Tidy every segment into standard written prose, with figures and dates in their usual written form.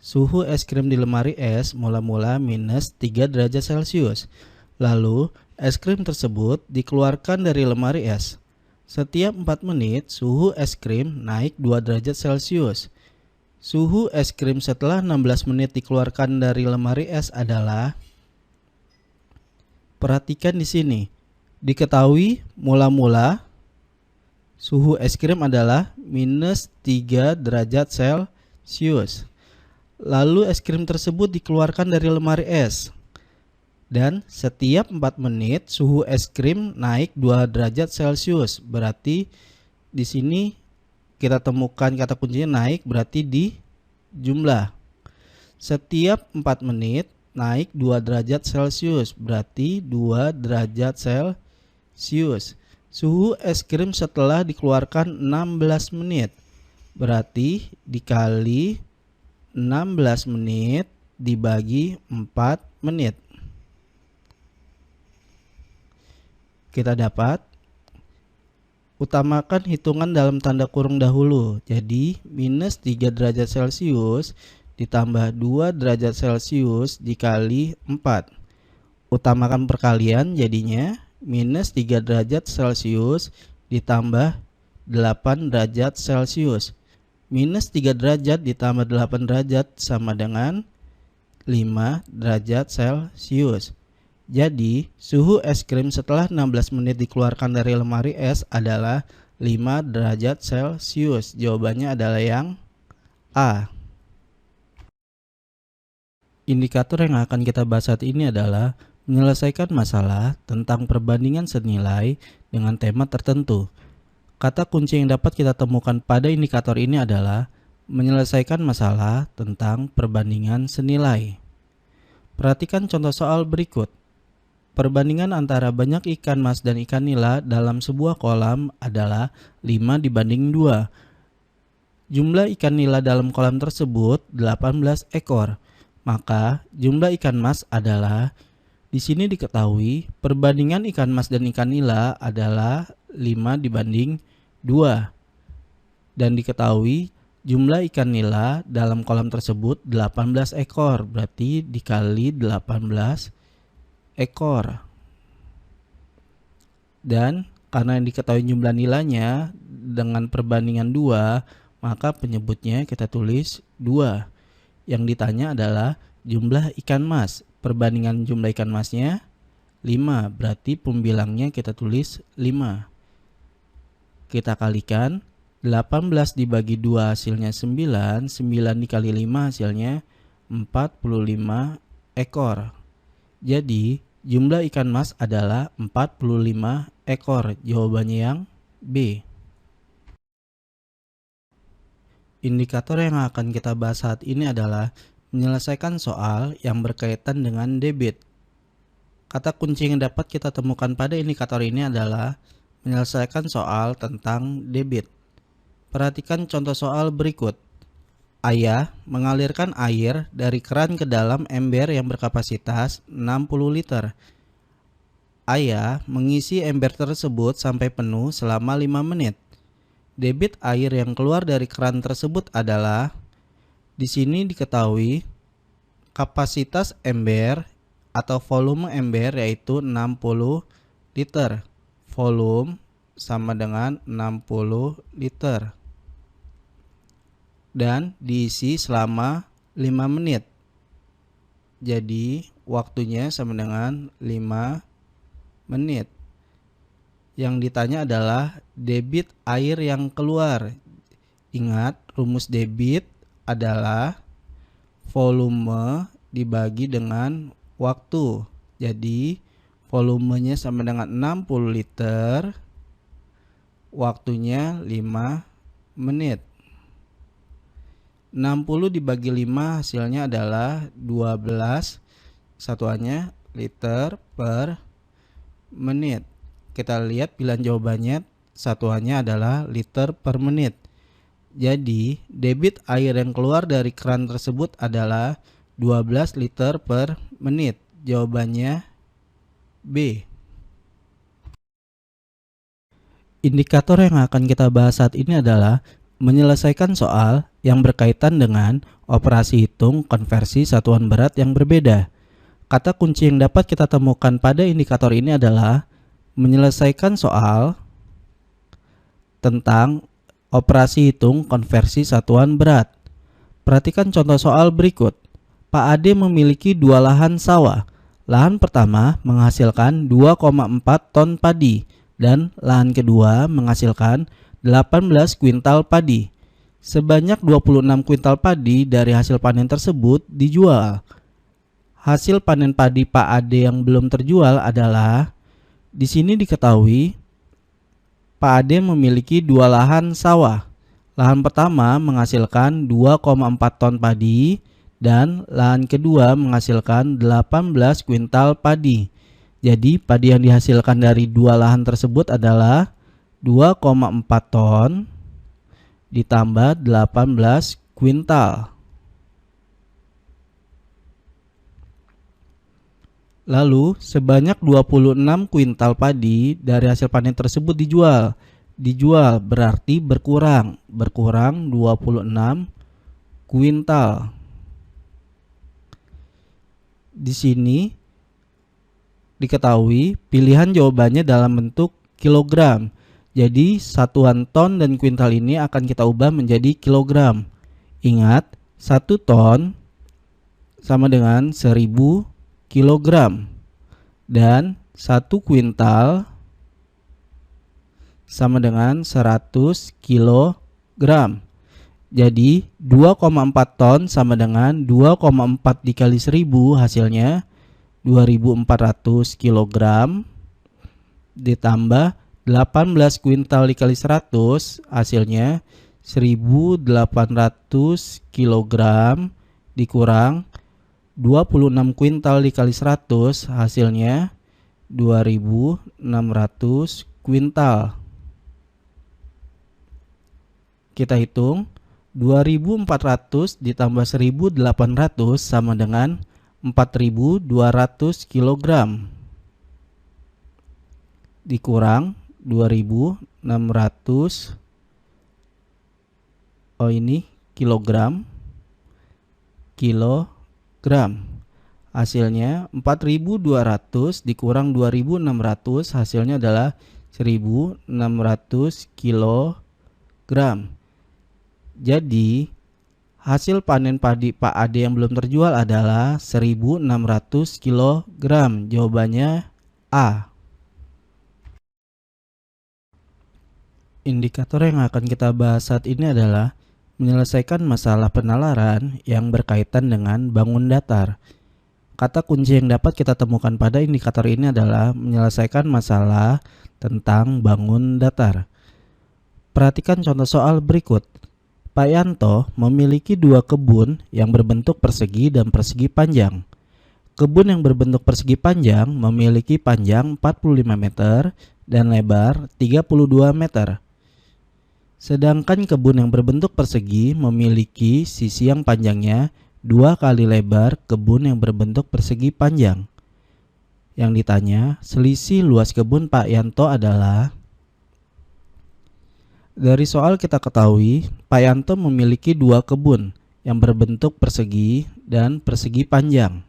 Suhu es krim di lemari es mula-mula minus 3 derajat Celcius. Lalu, es krim tersebut dikeluarkan dari lemari es. Setiap 4 menit, suhu es krim naik 2 derajat Celcius. Suhu es krim setelah 16 menit dikeluarkan dari lemari es adalah, perhatikan di sini. Diketahui mula-mula suhu es krim adalah minus 3 derajat Celcius. Lalu es krim tersebut dikeluarkan dari lemari es. Dan setiap 4 menit suhu es krim naik 2 derajat Celcius. Berarti di sini kita temukan kata kuncinya naik berarti di jumlah. Setiap 4 menit naik 2 derajat Celcius. Berarti 2 derajat Celcius. Suhu es krim setelah dikeluarkan 16 menit. Berarti dikali 16 menit dibagi 4 menit. Kita dapat utamakan hitungan dalam tanda kurung dahulu. Jadi minus 3 derajat Celcius ditambah 2 derajat Celcius dikali 4. Utamakan perkalian jadinya minus 3 derajat Celcius ditambah 8 derajat Celcius. Minus 3 derajat ditambah 8 derajat sama dengan 5 derajat Celcius. Jadi, suhu es krim setelah 16 menit dikeluarkan dari lemari es adalah 5 derajat Celcius. Jawabannya adalah yang A. Indikator yang akan kita bahas saat ini adalah menyelesaikan masalah tentang perbandingan senilai dengan tema tertentu. Kata kunci yang dapat kita temukan pada indikator ini adalah menyelesaikan masalah tentang perbandingan senilai. Perhatikan contoh soal berikut. Perbandingan antara banyak ikan mas dan ikan nila dalam sebuah kolam adalah 5 dibanding 2. Jumlah ikan nila dalam kolam tersebut 18 ekor. Maka jumlah ikan mas adalah, di sini diketahui perbandingan ikan mas dan ikan nila adalah 5 dibanding 2. Dan diketahui jumlah ikan nila dalam kolam tersebut 18 ekor. Berarti dikali 18 ekor. Dan karena yang diketahui jumlah nilainya dengan perbandingan 2, maka penyebutnya kita tulis 2. Yang ditanya adalah jumlah ikan mas. Perbandingan jumlah ikan masnya 5. Berarti pembilangnya kita tulis 5. Kita kalikan 18 dibagi 2 hasilnya 9. 9 dikali 5 hasilnya 45 ekor. Jadi jumlah ikan mas adalah 45 ekor. Jawabannya yang B. Indikator yang akan kita bahas saat ini adalah menyelesaikan soal yang berkaitan dengan debit. Kata kunci yang dapat kita temukan pada indikator ini adalah menyelesaikan soal tentang debit. Perhatikan contoh soal berikut. Ayah mengalirkan air dari keran ke dalam ember yang berkapasitas 60 liter. Ayah mengisi ember tersebut sampai penuh selama 5 menit. Debit air yang keluar dari keran tersebut adalah, di sini diketahui kapasitas ember atau volume ember yaitu 60 liter. Volume sama dengan 60 liter. Dan diisi selama 5 menit. Jadi waktunya sama dengan 5 menit. Yang ditanya adalah debit air yang keluar. Ingat, rumus debit adalah volume dibagi dengan waktu. Jadi volumenya sama dengan 60 liter, waktunya 5 menit. 60 dibagi 5 hasilnya adalah 12, satuannya liter per menit. Kita lihat pilihan jawabannya, satuannya adalah liter per menit. Jadi debit air yang keluar dari keran tersebut adalah 12 liter per menit. Jawabannya B. Indikator yang akan kita bahas saat ini adalah menyelesaikan soal yang berkaitan dengan operasi hitung konversi satuan berat yang berbeda. Kata kunci yang dapat kita temukan pada indikator ini adalah menyelesaikan soal tentang operasi hitung konversi satuan berat. Perhatikan contoh soal berikut. Pak Ade memiliki 2 lahan sawah. Lahan pertama menghasilkan 2,4 ton padi dan lahan kedua menghasilkan 18 kuintal padi. Sebanyak 26 kuintal padi dari hasil panen tersebut dijual. Hasil panen padi Pak Ade yang belum terjual adalah, di sini diketahui Pak Ade memiliki 2 lahan sawah. Lahan pertama menghasilkan 2,4 ton padi dan lahan kedua menghasilkan 18 kuintal padi. Jadi padi yang dihasilkan dari 2 lahan tersebut adalah 2,4 ton ditambah 18 kuintal. Lalu sebanyak 26 kuintal padi dari hasil panen tersebut dijual. Dijual berarti berkurang 26 kuintal. Di sini diketahui pilihan jawabannya dalam bentuk kilogram. Jadi satuan ton dan kuintal ini akan kita ubah menjadi kilogram. Ingat, 1 ton sama dengan 1000 kilogram dan 1 kuintal sama dengan 100 kilogram. Jadi 2,4 ton sama dengan 2,4 dikali 1000 hasilnya 2400 kilogram ditambah 18 kuintal dikali 100 hasilnya 1800 kilogram dikurang 26 kuintal dikali 100 hasilnya 2600 kuintal. Kita hitung 2400 ditambah 1800 sama dengan 4200 kilogram dikurang 2600 kilogram hasilnya 4200 dikurang 2600 hasilnya adalah 1600 kilogram. Jadi hasil panen padi Pak Ade yang belum terjual adalah 1600 kilogram. Jawabannya A. Indikator yang akan kita bahas saat ini adalah menyelesaikan masalah penalaran yang berkaitan dengan bangun datar. Kata kunci yang dapat kita temukan pada indikator ini adalah menyelesaikan masalah tentang bangun datar. Perhatikan contoh soal berikut. Pak Yanto memiliki 2 kebun yang berbentuk persegi dan persegi panjang. Kebun yang berbentuk persegi panjang memiliki panjang 45 meter dan lebar 32 meter. Sedangkan kebun yang berbentuk persegi memiliki sisi yang panjangnya 2 kali lebar kebun yang berbentuk persegi panjang. Yang ditanya, selisih luas kebun Pak Yanto adalah. Dari soal kita ketahui, Pak Yanto memiliki 2 kebun yang berbentuk persegi dan persegi panjang.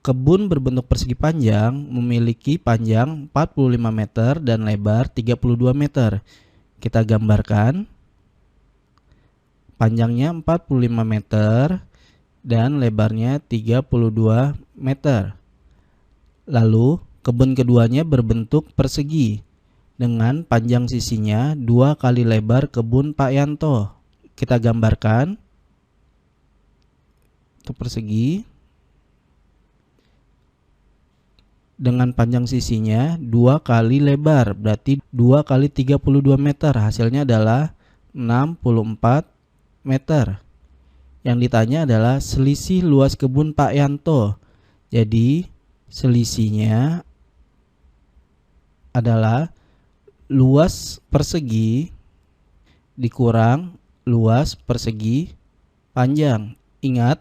Kebun berbentuk persegi panjang memiliki panjang 45 meter dan lebar 32 meter. Kita gambarkan. Panjangnya 45 meter dan lebarnya 32 meter. Lalu, kebun keduanya berbentuk persegi dengan panjang sisinya 2 kali lebar kebun Pak Yanto. Kita gambarkan untuk persegi dengan panjang sisinya 2 kali lebar, berarti 2 kali 32 meter, hasilnya adalah 64 meter. Yang ditanya adalah selisih luas kebun Pak Yanto. Jadi selisihnya adalah luas persegi dikurang luas persegi panjang. Ingat,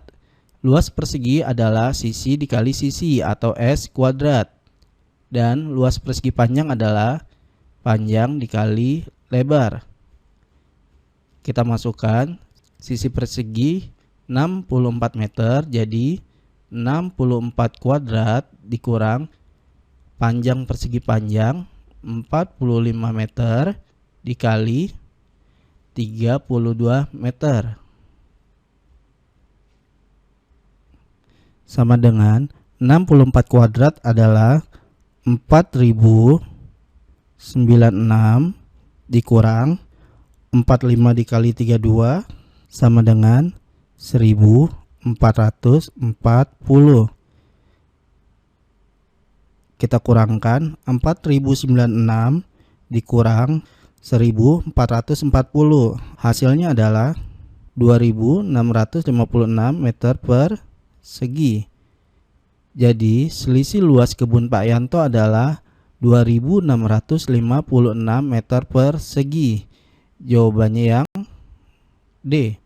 luas persegi adalah sisi dikali sisi atau S kuadrat. Dan luas persegi panjang adalah panjang dikali lebar. Kita masukkan sisi persegi 64 meter, jadi 64 kuadrat dikurang panjang persegi panjang 45 meter dikali 32 meter. Sama dengan 64 kuadrat adalah 4096 dikurang 45 dikali 32 sama dengan 1440. Kita kurangkan 4096 dikurang 1440. Hasilnya adalah 2656 meter persegi. Jadi selisih luas kebun Pak Yanto adalah 2656 meter persegi. Jawabannya yang D.